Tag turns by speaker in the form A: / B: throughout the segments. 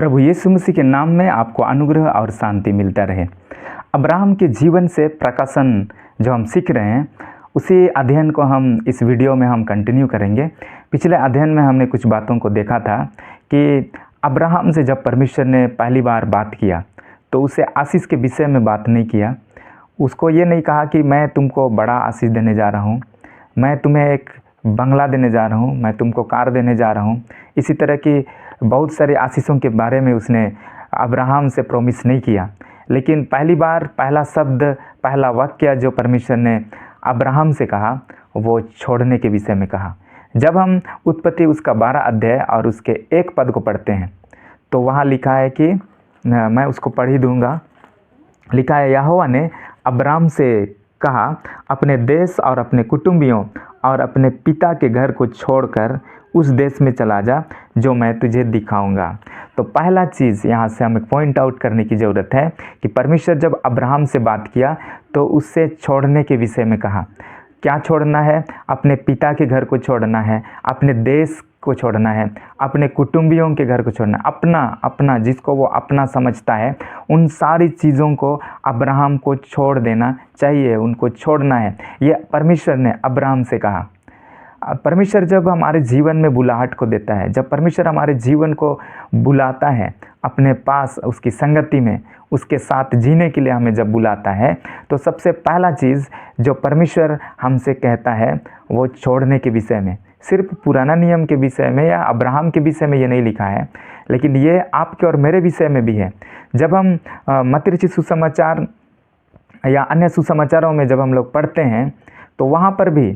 A: प्रभु यीशु मसीह के नाम में आपको अनुग्रह और शांति मिलता रहे। अब्राहम के जीवन से प्रकाशन जो हम सीख रहे हैं, उसी अध्ययन को हम इस वीडियो में हम कंटिन्यू करेंगे। पिछले अध्ययन में हमने कुछ बातों को देखा था कि अब्राहम से जब परमेश्वर ने पहली बार बात किया तो उसे आशीष के विषय में बात नहीं किया। उसको ये नहीं कहा कि मैं तुमको बड़ा आशीष देने जा रहा हूँ, मैं तुम्हें एक बंगला देने जा रहा हूँ, मैं तुमको कार देने जा रहा हूँ। इसी तरह की बहुत सारे आशीषों के बारे में उसने अब्राहम से प्रॉमिस नहीं किया। लेकिन पहली बार पहला शब्द, पहला वाक्य जो परमेश्वर ने अब्राहम से कहा वो छोड़ने के विषय में कहा। जब हम उत्पत्ति उसका 12 अध्याय और उसके 1 पद को पढ़ते हैं तो वहाँ लिखा है कि मैं उसको पढ़ ही दूँगा। लिखा है, यहोवा ने अब्राम से कहा, अपने देश और अपने कुटुंबियों और अपने पिता के घर को छोड़कर उस देश में चला जा जो मैं तुझे दिखाऊंगा। तो पहला चीज़ यहाँ से हमें पॉइंट आउट करने की ज़रूरत है कि परमेश्वर जब अब्राहम से बात किया तो उससे छोड़ने के विषय में कहा। क्या छोड़ना है? अपने पिता के घर को छोड़ना है, अपने देश को छोड़ना है, अपने कुटुंबियों के घर को छोड़ना है, अपना जिसको वो अपना समझता है, उन सारी चीज़ों को अब्राहम को छोड़ देना चाहिए, उनको छोड़ना है। ये परमेश्वर ने अब्राहम से कहा। परमेश्वर जब हमारे जीवन में बुलाहट को देता है, जब परमेश्वर हमारे जीवन को बुलाता है अपने पास, उसकी संगति में, उसके साथ जीने के लिए हमें जब बुलाता है, तो सबसे पहला चीज़ जो परमेश्वर हमसे कहता है वो छोड़ने के विषय में। सिर्फ पुराना नियम के विषय में या अब्राहम के विषय में ये नहीं लिखा है, लेकिन ये आपके और मेरे विषय में भी है। जब हम मत्ती रचित सुसमाचार या अन्य सुसमाचारों में जब हम लोग पढ़ते हैं तो वहाँ पर भी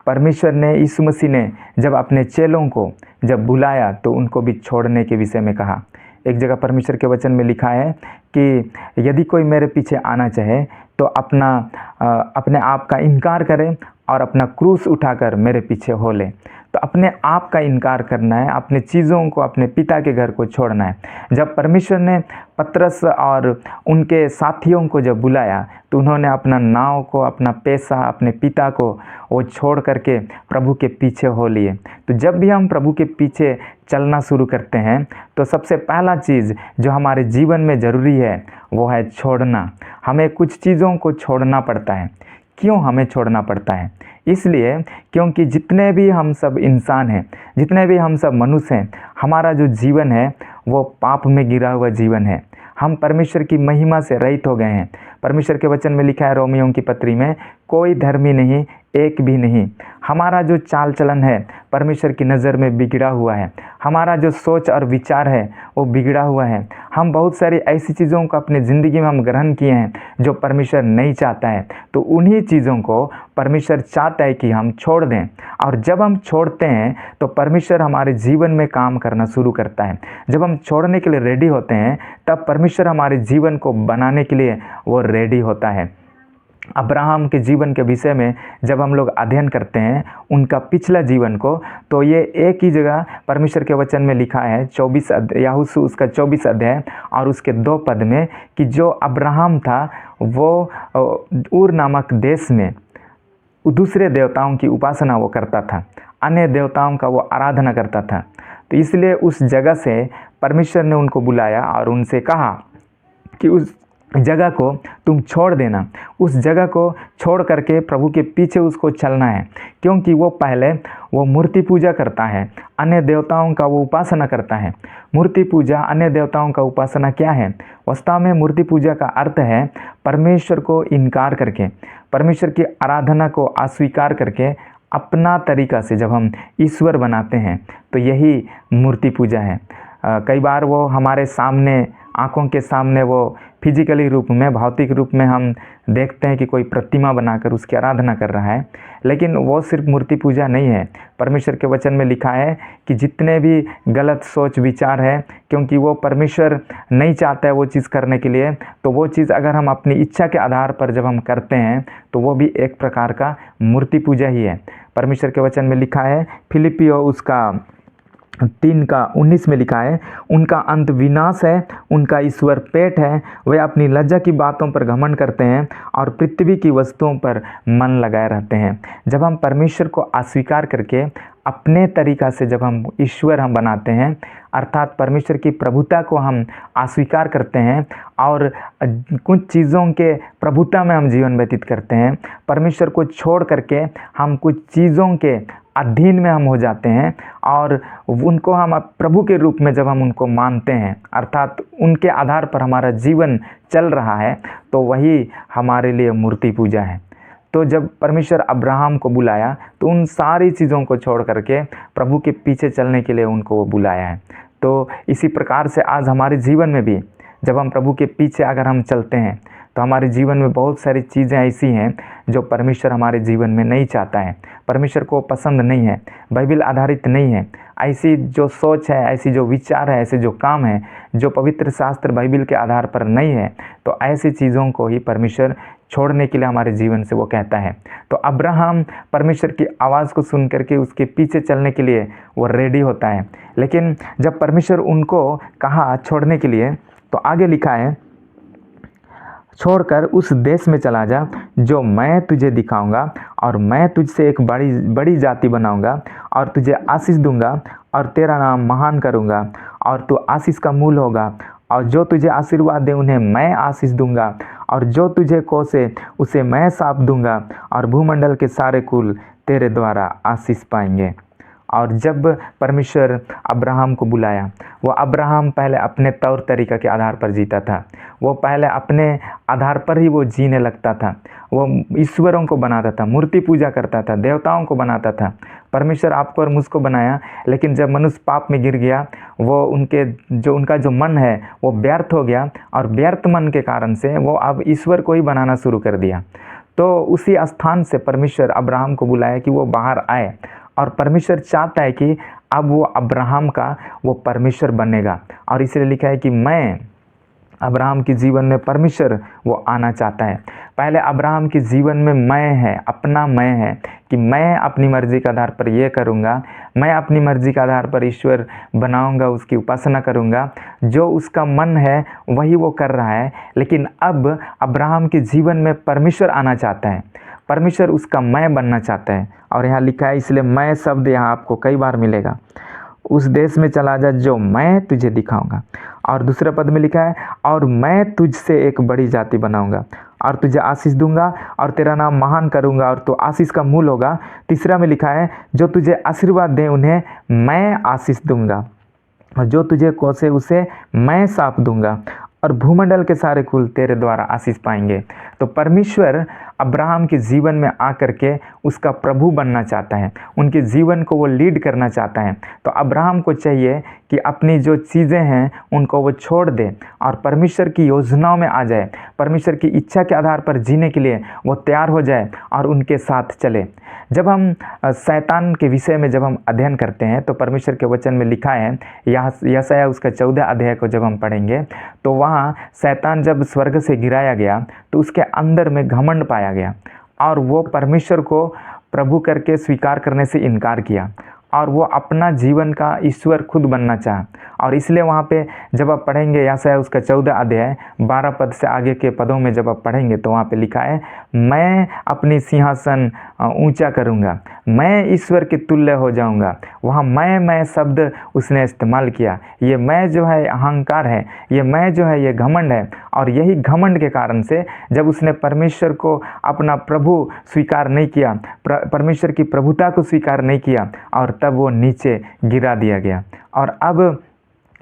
A: परमेश्वर ने, यीशु मसीह ने जब अपने चेलों को जब बुलाया तो उनको भी छोड़ने के विषय में कहा। एक जगह परमेश्वर के वचन में लिखा है कि यदि कोई मेरे पीछे आना चाहे तो अपने आप का इनकार करे और अपना क्रूस उठाकर मेरे पीछे हो ले। तो अपने आप का इनकार करना है, अपने चीज़ों को, अपने पिता के घर को छोड़ना है। जब परमेश्वर ने पतरस और उनके साथियों को जब बुलाया तो उन्होंने अपना नाव को, अपना पैसा, अपने पिता को वो छोड़ करके प्रभु के पीछे हो लिए। तो जब भी हम प्रभु के पीछे चलना शुरू करते हैं तो सबसे पहला चीज़ जो हमारे जीवन में ज़रूरी है वो है छोड़ना। हमें कुछ चीज़ों को छोड़ना पड़ता है। क्यों हमें छोड़ना पड़ता है? इसलिए क्योंकि जितने भी हम सब इंसान हैं, जितने भी हम सब मनुष्य हैं, हमारा जो जीवन है वो पाप में गिरा हुआ जीवन है। हम परमेश्वर की महिमा से रहित हो गए हैं। परमेश्वर के वचन में लिखा है रोमियों की पत्री में, कोई धर्मी नहीं, एक भी नहीं। हमारा जो चाल चलन है परमेश्वर की नज़र में बिगड़ा हुआ है। हमारा जो सोच और विचार है वो बिगड़ा हुआ है। हम बहुत सारी ऐसी चीज़ों को अपनी ज़िंदगी में हम ग्रहण किए हैं जो परमेश्वर नहीं चाहता है। तो उन्हीं चीज़ों को परमेश्वर चाहता है कि हम छोड़ दें। और जब हम छोड़ते हैं तो परमेश्वर हमारे जीवन में काम करना शुरू करता है। जब हम छोड़ने के लिए रेडी होते हैं तब परमेश्वर हमारे जीवन को बनाने के लिए वो रेडी होता है। अब्राहम के जीवन के विषय में जब हम लोग अध्ययन करते हैं उनका पिछला जीवन को, तो ये एक ही जगह परमेश्वर के वचन में लिखा है 24 याहूसू उसका 24 अध्याय और उसके 2 पद में कि जो अब्राहम था वो ऊर नामक देश में दूसरे देवताओं की उपासना वो करता था, अन्य देवताओं का वो आराधना करता था। तो इसलिए उस जगह से परमेश्वर ने उनको बुलाया और उनसे कहा कि उस जगह को तुम छोड़ देना, उस जगह को छोड़ करके प्रभु के पीछे उसको चलना है। क्योंकि वो पहले वो मूर्ति पूजा करता है, अन्य देवताओं का वो उपासना करता है। मूर्ति पूजा, अन्य देवताओं का उपासना क्या है? वास्तव में मूर्ति पूजा का अर्थ है परमेश्वर को इनकार करके, परमेश्वर की आराधना को अस्वीकार करके अपना तरीका से जब हम ईश्वर बनाते हैं तो यही मूर्ति पूजा है। कई बार वो हमारे सामने, आँखों के सामने वो फिजिकली रूप में, भौतिक रूप में हम देखते हैं कि कोई प्रतिमा बनाकर उसकी आराधना कर रहा है, लेकिन वो सिर्फ मूर्ति पूजा नहीं है। परमेश्वर के वचन में लिखा है कि जितने भी गलत सोच विचार है, क्योंकि वो परमेश्वर नहीं चाहता है वो चीज़ करने के लिए, तो वो चीज़ अगर हम अपनी इच्छा के आधार पर जब हम करते हैं तो वो भी एक प्रकार का मूर्ति पूजा ही है। परमेश्वर के वचन में लिखा है फिलिपियो उसका 3:19 में लिखा है, उनका अंत विनाश है, उनका ईश्वर पेट है, वे अपनी लज्जा की बातों पर घमंड करते हैं और पृथ्वी की वस्तुओं पर मन लगाए रहते हैं। जब हम परमेश्वर को अस्वीकार करके अपने तरीक़ा से जब हम ईश्वर हम बनाते हैं, अर्थात परमेश्वर की प्रभुता को हम अस्वीकार करते हैं और कुछ चीज़ों के प्रभुता में हम जीवन व्यतीत करते हैं, परमेश्वर को छोड़ करके हम कुछ चीज़ों के अधीन में हम हो जाते हैं और उनको हम प्रभु के रूप में जब हम उनको मानते हैं, अर्थात उनके आधार पर हमारा जीवन चल रहा है, तो वही हमारे लिए मूर्ति पूजा है। तो जब परमेश्वर अब्राहम को बुलाया तो उन सारी चीज़ों को छोड़ करके प्रभु के पीछे चलने के लिए उनको वो बुलाया है। तो इसी प्रकार से आज हमारे जीवन में भी जब हम प्रभु के पीछे अगर हम चलते हैं तो हमारे जीवन में बहुत सारी चीज़ें ऐसी हैं जो परमेश्वर हमारे जीवन में नहीं चाहता है, परमेश्वर को पसंद नहीं है, बाइबल आधारित नहीं है। ऐसी जो सोच है, ऐसी जो विचार है, ऐसे जो काम है जो पवित्र शास्त्र बाइबल के आधार पर नहीं है, तो ऐसी चीज़ों को ही परमेश्वर छोड़ने के लिए हमारे जीवन से वो कहता है। तो अब्राहम परमेश्वर की आवाज़ को सुन करके उसके पीछे चलने के लिए वो रेडी होता है। लेकिन जब परमेश्वर उनको कहा छोड़ने के लिए, तो आगे लिखा है, छोड़कर उस देश में चला जा जो मैं तुझे दिखाऊंगा, और मैं तुझसे एक बड़ी बड़ी जाति बनाऊंगा और तुझे आशीष दूंगा और तेरा नाम महान करूंगा और तू आशीष का मूल होगा, और जो तुझे आशीर्वाद दे उन्हें मैं आशीष दूंगा, और जो तुझे कोसे उसे मैं शाप दूंगा, और भूमंडल के सारे कुल तेरे द्वारा आशीष पाएंगे। और जब परमेश्वर अब्राहम को बुलाया, वो अब्राहम पहले अपने तौर तरीक़ा के आधार पर जीता था, वो पहले अपने आधार पर ही वो जीने लगता था, वो ईश्वरों को बनाता था, मूर्ति पूजा करता था, देवताओं को बनाता था। परमेश्वर आपको और मुझको बनाया, लेकिन जब मनुष्य पाप में गिर गया, वो उनका जो मन है वो व्यर्थ हो गया, और व्यर्थ मन के कारण से वो अब ईश्वर को ही बनाना शुरू कर दिया। तो उसी स्थान से परमेश्वर अब्राहम को बुलाया कि वो बाहर आए, और परमेश्वर चाहता है कि अब वो अब्राहम का वो परमेश्वर बनेगा। और इसलिए लिखा है कि मैं अब्राहम के जीवन में परमेश्वर वो आना चाहता है। पहले अब्राहम के जीवन में मैं है, अपना मैं है कि मैं अपनी मर्ज़ी के आधार पर ये करूँगा, मैं अपनी मर्ज़ी के आधार पर ईश्वर बनाऊँगा, उसकी उपासना करूँगा, जो उसका मन है वही वो कर रहा है। लेकिन अब अब्राहम के जीवन में परमेश्वर आना चाहता है, परमेश्वर उसका मैं बनना चाहता है। और यहाँ लिखा है, इसलिए मैं शब्द यहाँ आपको कई बार मिलेगा, उस देश में चला जा जो मैं तुझे दिखाऊंगा। और दूसरे पद में लिखा है, और मैं तुझसे एक बड़ी जाति बनाऊंगा और तुझे आशीष दूंगा और तेरा नाम महान करूंगा और तो आशीष का मूल होगा। तीसरा में लिखा है, जो तुझे आशीर्वाद दे उन्हें मैं आशीष दूंगा, और जो तुझे कोसे उसे मैं शाप दूंगा, और भूमंडल के सारे कुल तेरे द्वारा आशीष पाएंगे। तो परमेश्वर अब्राहम के जीवन में आकर के उसका प्रभु बनना चाहता है, उनके जीवन को वो लीड करना चाहता है। तो अब्राहम को चाहिए कि अपनी जो चीज़ें हैं उनको वो छोड़ दे और परमेश्वर की योजनाओं में आ जाए, परमेश्वर की इच्छा के आधार पर जीने के लिए वो तैयार हो जाए और उनके साथ चले। जब हम शैतान के विषय में जब हम अध्ययन करते हैं तो परमेश्वर के वचन में लिखा है, यशायाह उसका 14 अध्याय को जब हम पढ़ेंगे तो वहाँ शैतान जब स्वर्ग से गिराया गया तो उसके अंदर में घमंड पाया गया और वो परमेश्वर को प्रभु करके स्वीकार करने से इनकार किया और वो अपना जीवन का ईश्वर खुद बनना चाहा। और इसलिए वहाँ पे जब आप पढ़ेंगे यशायाह उसका 14 अध्याय 12 पद से आगे के पदों में जब आप पढ़ेंगे तो वहाँ पे लिखा है, मैं अपनी सिंहासन ऊंचा करूँगा, मैं ईश्वर के तुल्य हो जाऊँगा। वहाँ मैं शब्द उसने इस्तेमाल किया। ये मैं जो है अहंकार है, ये मैं जो है ये घमंड है। और यही घमंड के कारण से जब उसने परमेश्वर को अपना प्रभु स्वीकार नहीं किया, परमेश्वर की प्रभुता को स्वीकार नहीं किया और तब वो नीचे गिरा दिया गया। और अब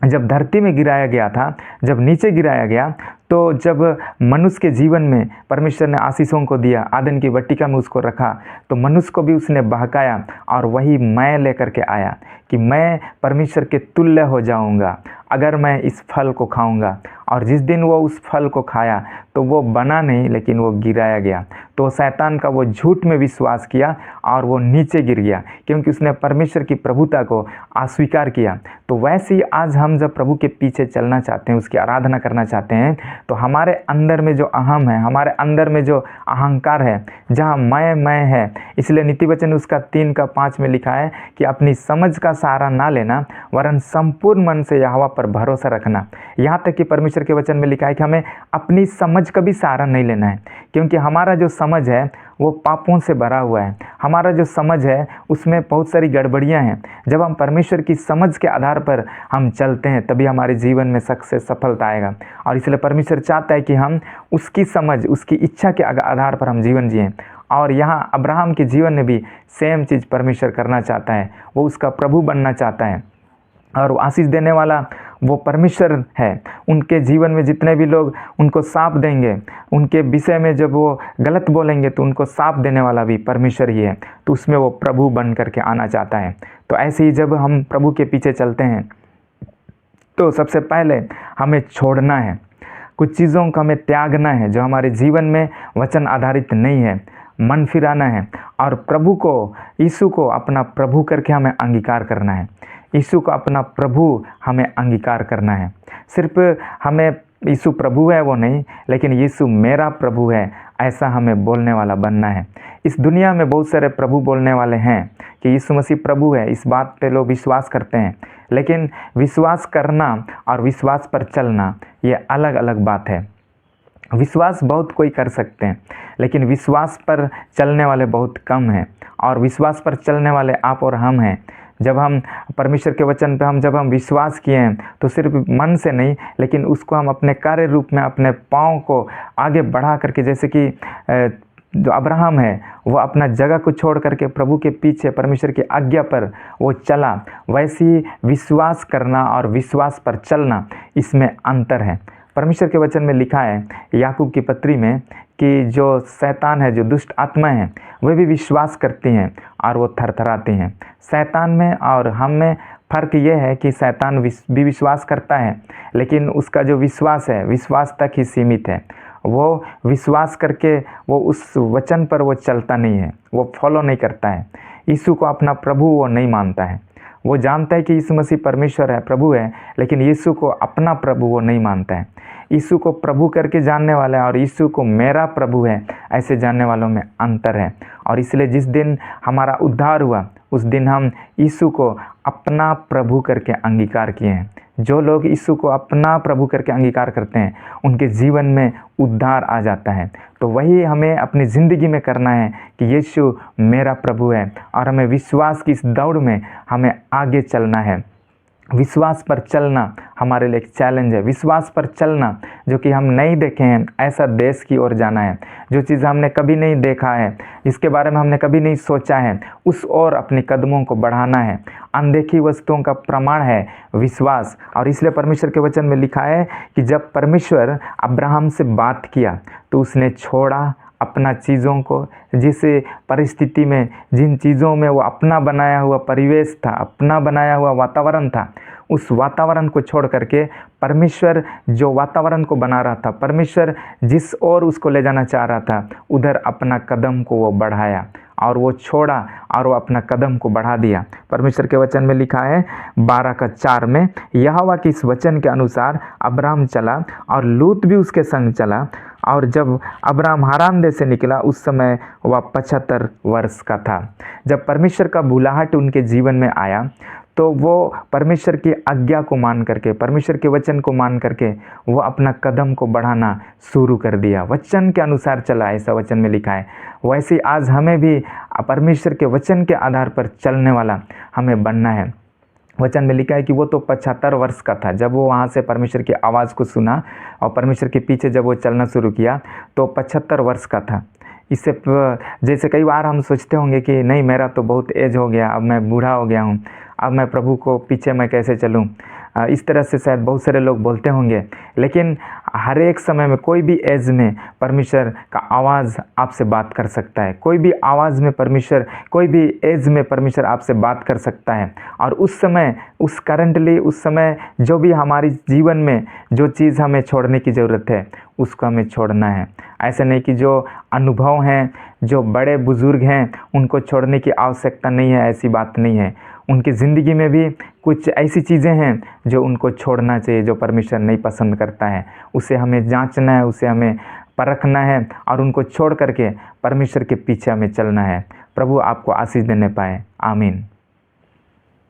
A: जब धरती में गिराया गया था, जब नीचे गिराया गया, तो जब मनुष्य के जीवन में परमेश्वर ने आशीषों को दिया, आदन की वाटिका में उसको रखा, तो मनुष्य को भी उसने बहकाया और वही मैं लेकर के आया कि मैं परमेश्वर के तुल्य हो जाऊंगा अगर मैं इस फल को खाऊंगा। और जिस दिन वो उस फल को खाया तो वो बना नहीं, लेकिन वो गिराया गया। तो शैतान का वो झूठ में विश्वास किया और वो नीचे गिर गया क्योंकि उसने परमेश्वर की प्रभुता को अस्वीकार किया। तो वैसे ही आज हम जब प्रभु के पीछे चलना चाहते हैं, उसकी आराधना करना चाहते हैं, तो हमारे अंदर में जो अहम है, हमारे अंदर में जो अहंकार है, जहाँ मैं है, इसलिए नीति वचन उसका 3:5 में लिखा है कि अपनी समझ का सहारा ना लेना वरन संपूर्ण मन से यहोवा पर भरोसा रखना। यहाँ तक कि परमेश्वर के वचन में लिखा है कि हमें अपनी समझ का भी सहारा नहीं लेना है, क्योंकि हमारा जो समझ है वो पापों से भरा हुआ है। हमारा जो समझ है उसमें बहुत सारी गड़बड़ियाँ हैं। जब हम परमेश्वर की समझ के आधार पर हम चलते हैं तभी हमारे जीवन में सक्सेस सफलता आएगा। और इसलिए परमेश्वर चाहता है कि हम उसकी समझ, उसकी इच्छा के आधार पर हम जीवन जिएं। और यहाँ अब्राहम के जीवन में भी सेम चीज़ परमेश्वर करना चाहता है। वो उसका प्रभु बनना चाहता है और आशीष देने वाला वो परमेश्वर है। उनके जीवन में जितने भी लोग उनको साप देंगे, उनके विषय में जब वो गलत बोलेंगे तो उनको साप देने वाला भी परमेश्वर ही है। तो उसमें वो प्रभु बन करके आना चाहता है। तो ऐसे ही जब हम प्रभु के पीछे चलते हैं तो सबसे पहले हमें छोड़ना है, कुछ चीज़ों को हमें त्यागना है जो हमारे जीवन में वचन आधारित नहीं है, मन फिराना है और प्रभु को, यीशु को अपना प्रभु करके हमें अंगीकार करना है। यीशु को अपना प्रभु हमें अंगीकार करना है। सिर्फ हमें यीशु प्रभु है वो नहीं, लेकिन यीशु मेरा प्रभु है ऐसा हमें बोलने वाला बनना है। इस दुनिया में बहुत सारे प्रभु बोलने वाले हैं कि यीशु मसीह प्रभु है, इस बात पे लोग विश्वास करते हैं, लेकिन विश्वास करना और विश्वास पर चलना ये अलग अलग बात है। विश्वास बहुत कोई कर सकते हैं, लेकिन विश्वास पर चलने वाले बहुत कम हैं। और विश्वास पर चलने वाले आप और हम हैं। जब हम परमेश्वर के वचन पे जब हम विश्वास किए हैं तो सिर्फ मन से नहीं, लेकिन उसको हम अपने कार्य रूप में अपने पाँव को आगे बढ़ा करके, जैसे कि जो अब्राहम है वो अपना जगह को छोड़ करके प्रभु के पीछे परमेश्वर की आज्ञा पर वो चला, वैसे ही विश्वास करना और विश्वास पर चलना, इसमें अंतर है। परमेश्वर के वचन में लिखा है याकूब की पत्री में कि जो शैतान है, जो दुष्ट आत्मा है, वे भी विश्वास करती हैं और वो थरथराती हैं। शैतान में और हम में फ़र्क ये है कि शैतान भी विश्वास करता है, लेकिन उसका जो विश्वास है विश्वास तक ही सीमित है। वो विश्वास करके वो उस वचन पर वो चलता नहीं है, वो फॉलो नहीं करता है। यीशु को अपना प्रभु वो नहीं मानता है। वो जानता है कि यीशु मसीह परमेश्वर है, प्रभु है, लेकिन यीशु को अपना प्रभु वो नहीं मानता है। यीशु को प्रभु करके जानने वाला है और यीशु को मेरा प्रभु है ऐसे जानने वालों में अंतर है। और इसलिए जिस दिन हमारा उद्धार हुआ उस दिन हम यीशु को अपना प्रभु करके अंगीकार किए हैं। जो लोग यीशु को अपना प्रभु करके अंगीकार करते हैं उनके जीवन में उद्धार आ जाता है। तो वही हमें अपनी ज़िंदगी में करना है कि यीशु मेरा प्रभु है और हमें विश्वास की इस दौड़ में हमें आगे चलना है। विश्वास पर चलना हमारे लिए एक चैलेंज है। विश्वास पर चलना जो कि हम नहीं देखे हैं, ऐसा देश की ओर जाना है। जो चीज़ हमने कभी नहीं देखा है, जिसके बारे में हमने कभी नहीं सोचा है, उस ओर अपने कदमों को बढ़ाना है। अनदेखी वस्तुओं का प्रमाण है विश्वास। और इसलिए परमेश्वर के वचन में लिखा है कि जब परमेश्वर अब्राहम से बात किया तो उसने छोड़ा अपना चीज़ों को, जिस परिस्थिति में, जिन चीज़ों में वो अपना बनाया हुआ परिवेश था, अपना बनाया हुआ वातावरण था, उस वातावरण को छोड़ करके परमेश्वर जो वातावरण को बना रहा था, परमेश्वर जिस ओर उसको ले जाना चाह रहा था, उधर अपना कदम को वो बढ़ाया और वो छोड़ा और वो अपना कदम को बढ़ा दिया। परमेश्वर के वचन में लिखा है 12:4 में, यहोवा के इस वचन के अनुसार अब्राम चला और लूत भी उसके संग चला। और जब अब्राम हारान देश से निकला उस समय वह 75 वर्ष का था। जब परमेश्वर का बुलाहट उनके जीवन में आया तो वो परमेश्वर की आज्ञा को मान करके, परमेश्वर के वचन को मान करके वो अपना कदम को बढ़ाना शुरू कर दिया। वचन के अनुसार चला, ऐसा वचन में लिखा है। वैसे ही आज हमें भी परमेश्वर के वचन के आधार पर चलने वाला हमें बनना है। वचन में लिखा है कि वो तो 75 वर्ष का था जब वो वहाँ से परमेश्वर की आवाज़ को सुना और परमेश्वर के पीछे जब वो चलना शुरू किया तो 75 वर्ष का था। इससे जैसे कई बार हम सोचते होंगे कि नहीं, मेरा तो बहुत एज हो गया, अब मैं बूढ़ा हो गया हूँ, अब मैं प्रभु को पीछे मैं कैसे चलूँ। इस तरह से शायद बहुत सारे लोग बोलते होंगे, लेकिन हर एक समय में कोई भी एज में परमेश्वर का आवाज़ आपसे बात कर सकता है। कोई भी आवाज़ में परमेश्वर, कोई भी एज में परमेश्वर आपसे बात कर सकता है। और उस समय, उस करंटली उस समय जो भी हमारी जीवन में जो चीज़ हमें छोड़ने की ज़रूरत है उसको हमें छोड़ना है। ऐसा नहीं कि जो अनुभव हैं, जो बड़े बुज़ुर्ग हैं, उनको छोड़ने की आवश्यकता नहीं है, ऐसी बात नहीं है। उनकी ज़िंदगी में भी कुछ ऐसी चीज़ें हैं जो उनको छोड़ना चाहिए, जो परमेश्वर नहीं पसंद करता है। उसे हमें जांचना है, उसे हमें परखना है और उनको छोड़ करके परमेश्वर के पीछे हमें चलना है। प्रभु आपको आशीष देने पाए। आमीन।